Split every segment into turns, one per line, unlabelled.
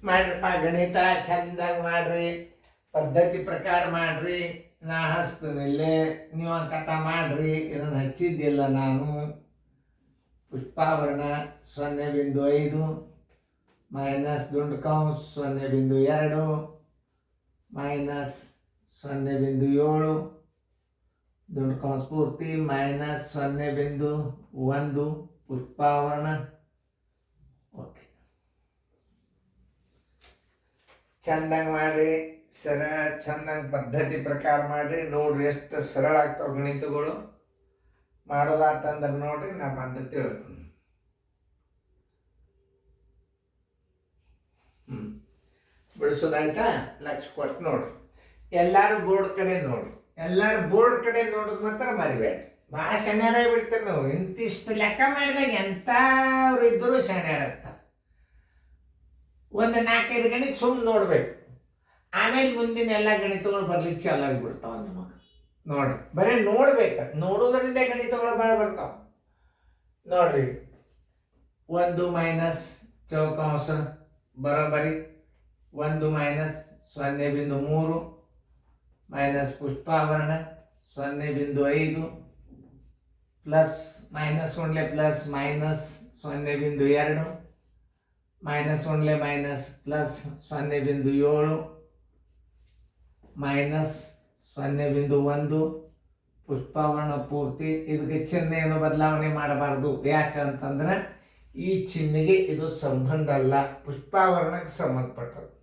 ಮಾಡ್ರಪ್ಪ ಗಣಿತ ಚಂದಾಗಿ ಮಾಡ್ರಿ, ಪದ್ಧತಿ ಪ್ರಕಾರ ಮಾಡ್ರಿ. ನಾ ಹಚ್ತೀನಿ ಇಲ್ಲೇ, ನೀವು ಕಥಾ ಮಾಡ್ರಿ. ಇದನ್ನು ಹಚ್ಚಿದ್ದಿಲ್ಲ ನಾನು. ಪುಷ್ಪಾವರಣ 0.5 ಮೈನಸ್ ದುಂಡು ಕೌಂಸ್ 0.2 ಮೈನಸ್ 0.7 ದುಂಡು ಕೌಂಸ್ ಪೂರ್ತಿ ಮೈನಸ್ 0.1 ಪುಷ್ಪಾವರಣ. ಓಕೆ, ಚಂದಂಗೆ ಮಾಡ್ರಿ, ಸರಳ ಚಂದಂಗೆ ಪದ್ಧತಿ ಪ್ರಕಾರ ಮಾಡ್ರಿ. ನೋಡ್ರಿ ಎಷ್ಟು ಸರಳ ಆಗ್ತಾವ ಗಣಿತಗಳು. ಮಾಡೋದಾತಂದ್ರೆ ನೋಡ್ರಿ, ನಾ ಬಂದು ತಿಳಿಸ್ತೀನಿ. ಬಿಡಿಸೋದಾಯ್ತಾ? ಲಕ್ಷ ಕೊಟ್ಟು ನೋಡ್ರಿ. ಎಲ್ಲಾರು ಬೋರ್ಡ್ ಕಡೆ ನೋಡ್ರಿ. ಎಲ್ಲಾರು ಬೋರ್ಡ್ ಕಡೆ ನೋಡಿದ್ ಮಾತ್ರ ಮರಿಬೇಡ್ರಿ. ಭಾಳ ಶಾಣ್ಯಾರಾಗಿ ಬಿಡ್ತೀರಿ ನಾವು. ಇಂತಿಷ್ಟು ಲೆಕ್ಕ ಮಾಡಿದಾಗ ಎಂಥವ್ರು ಇದ್ದರೂ ಶಾಣ್ಯಾರಾಗ್ತಾರೆ. ಒಂದು 4-5 ಗಣಿತ ಸುಮ್ಮನೆ ನೋಡ್ಬೇಕು. ಆಮೇಲೆ ಮುಂದಿನ ಎಲ್ಲ ಗಣಿತಗಳು ಬರ್ಲಿಕ್ಕೆ ಚಾಲು ಆಗಿಬಿಡ್ತಾವ ನಿಮಗೆ. ನೋಡ್ರಿ, ಬರೀ ನೋಡ್ಬೇಕು. ನೋಡೋದ್ರಿಂದ ಗಣಿತಗಳು ಭಾಳ ಬರ್ತಾವ. ನೋಡ್ರಿ, 1 ಮೈನಸ್ ಚೌಕಾಂಶ ಬರೋಬ್ಬರಿ 1 ಮೈನಸ್ 0.3 ಮೈನಸ್ ಪುಷ್ಪಾವರಣ 0.5 ಪ್ಲಸ್ ಮೈನಸ್ ಒನ್ಲೆ ಪ್ಲಸ್ ಮೈನಸ್ 0.2 ಮೈನಸ್ ಒನ್ಲೆ ಮೈನಸ್ ಪ್ಲಸ್ 0.7 ಮೈನಸ್ 0.1 ಪುಷ್ಪಾವರಣ ಪೂರ್ತಿ. ಇದಕ್ಕೆ ಚಿಹ್ನೆಯನ್ನು ಬದಲಾವಣೆ ಮಾಡಬಾರ್ದು. ಯಾಕಂತಂದ್ರೆ ಈ ಚಿಹ್ನೆಗೆ ಇದು ಸಂಬಂಧ ಅಲ್ಲ, ಪುಷ್ಪಾವರಣಕ್ಕೆ ಸಂಬಂಧಪಟ್ಟದ್ದು.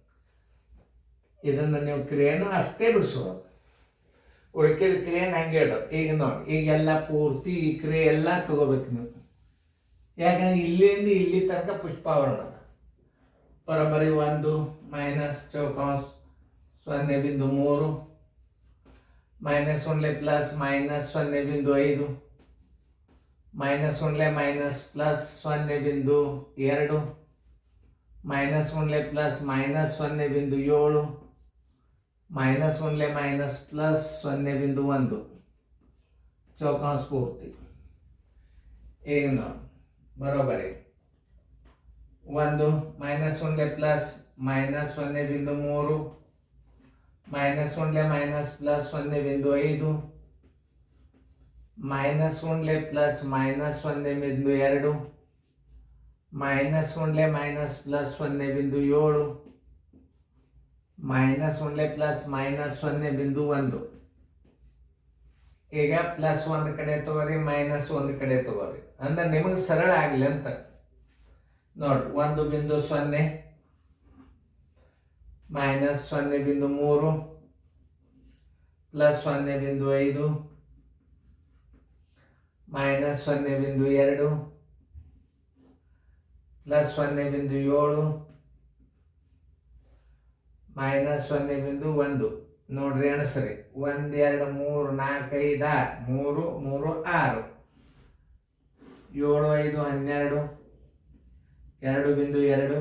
ಇದನ್ನು ನೀವು ಕ್ರಿಯೆನೂ ಅಷ್ಟೇ ಬಿಡಿಸೋದು. ಉಳಿಕೆದ ಕ್ರಿಯೆನ ಹಂಗೆ ಇಡೋದು. ಈಗ ನೋಡಿ, ಈಗೆಲ್ಲ ಪೂರ್ತಿ ಈ ಕ್ರಿಯೆ ಎಲ್ಲ ತಗೋಬೇಕು ನೀವು. ಯಾಕಂದ್ರೆ ಇಲ್ಲಿಂದ ಇಲ್ಲಿ ತನಕ ಪುಷ್ಪಾವರಣ ಬರೋಬ್ಬರಿ 1 ಮೈನಸ್ ಚೌಕಾಂಶ 0.3 ಮೈನಸ್ ಒನ್ಲೆ ಪ್ಲಸ್ ಮೈನಸ್ 0.5 ಮೈನಸ್ ಒನ್ಲೆ ಮೈನಸ್ ಪ್ಲಸ್ 0.2 ಮೈನಸ್ ಒನ್ಲೆ ಪ್ಲಸ್ ಮೈನಸ್ 0.7 ಮೈನಸ್ ಒನ್ಲೆ ಮೈನಸ್ ಪ್ಲಸ್ 0.1 ಚೌಕಾಂಶ ಪೂರ್ತಿ. ಈಗ ನೋಡಿ, ಬರೋಬ್ಬರಿ 1 ಮೈನಸ್ ಒನ್ಲೆ ಪ್ಲಸ್ ಮೈನಸ್ 0.3 ಮೈನಸ್ ಒನ್ಲೆ ಮೈನಸ್ ಪ್ಲಸ್ 0.5 ಮೈನಸ್ ಒನ್ಲೆ ಪ್ಲಸ್ ಮೈನಸ್ 0.2 ಮೈನಸ್ ಒನ್ಲೆ ಮೈನಸ್ ಪ್ಲಸ್ 0.7 ಮೈನಸ್ ಒನ್ಲೆ ಪ್ಲಸ್ ಮೈನಸ್ 0.1. ಈಗ ಪ್ಲಸ್ ಒಂದು ಕಡೆ ತಗೋರಿ, ಮೈನಸ್ ಒಂದು ಕಡೆ ತಗೋರಿ. ಅಂದ್ರೆ ನಿಮಗೆ ಸರಳ ಆಗಲಿ ಅಂತ ನೋಡಿ. 1.0 minus 0.3 plus 0.5 minus 0.2 plus 0.7 minus 0.1. ನೋಡ್ರಿ ಅಣಸ್ರಿ. 1 2 3 4 5 6 3 3 6 7 5 12 2.2 3 3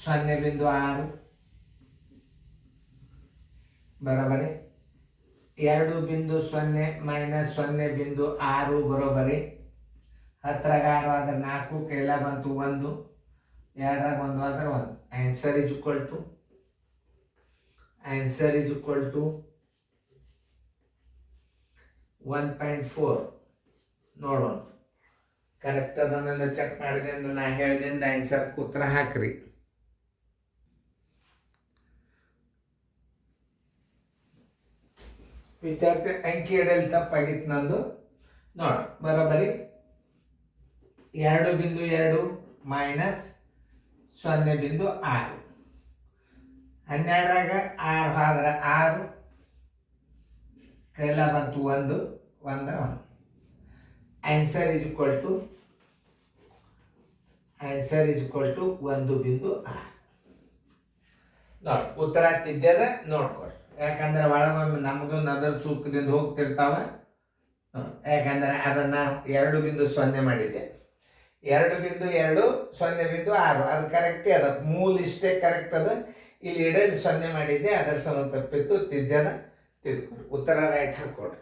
6.0 0.6 ಬರೋಬರಿ 2.0 ಮೈನಸ್ 0.6 ಬರೋಬರಿ. 10ರಾಗ 6 ಆದ್ರೆ 4, ಕೈಲ ಬಂತು 1, 2ರಾಗ 1 ಆದ್ರೆ 1. Answer is equal to 1.4. ನೋಡೋಣ ಕರೆಕ್ಟ್ ಅದನ್ನೆಲ್ಲ ಚೆಕ್ ಮಾಡಿದೆ ಅಂದ್ರೆ ನಾ ಹೇಳಿದಿಂದ ಆನ್ಸರ್ ಉತ್ತರ ಹಾಕ್ರಿ. ವಿದ್ಯಾರ್ಥಿ ಅಂಕಿ ಇಡಲಿ ತಪ್ಪಾಗಿತ್ತು ನಂದು. ನೋಡಿ, ಬರೋಬ್ಬರಿ 2.2 ಮೈನಸ್ 0.6. 12ರಾಗ 6 ಆದ್ರೆ 6, ಕೈಲ ಬಂತು 1, 1 ಆನ್ಸರ್ ಇಸ್ ಈಕ್ವಲ್ ಟು 1.6. ನೋಡಿ, ಉತ್ತರ ತಿದ್ಯದ ನೋಡ್ಕೊಡ್ರಿ. ಯಾಕಂದ್ರೆ ಒಳಗೊಮ್ಮೆ ನಮ್ಮದು ನದರ್ ಚೂಕದಿಂದ ಹೋಗ್ತಿರ್ತಾವ. ಯಾಕಂದ್ರೆ ಅದನ್ನ 2.0 ಮಾಡಿದ್ದೆ. 2.2 0.6 ಅದು ಕರೆಕ್ಟೇ ಅದ. ಮೂಲ ಇಷ್ಟೇ ಕರೆಕ್ಟ್ ಅದ. ಇಲ್ಲಿ ಇಡಲಿ 0 ಮಾಡಿದ್ದೆ, ಅದರ ಸಮ ತಪ್ಪಿತ್ತು, ತಿದ್ದನ ತಿದ್ಕೊಡ್ರಿ. ಉತ್ತರ ರೈಟ್ ಹಾಕೊಡ್ರಿ.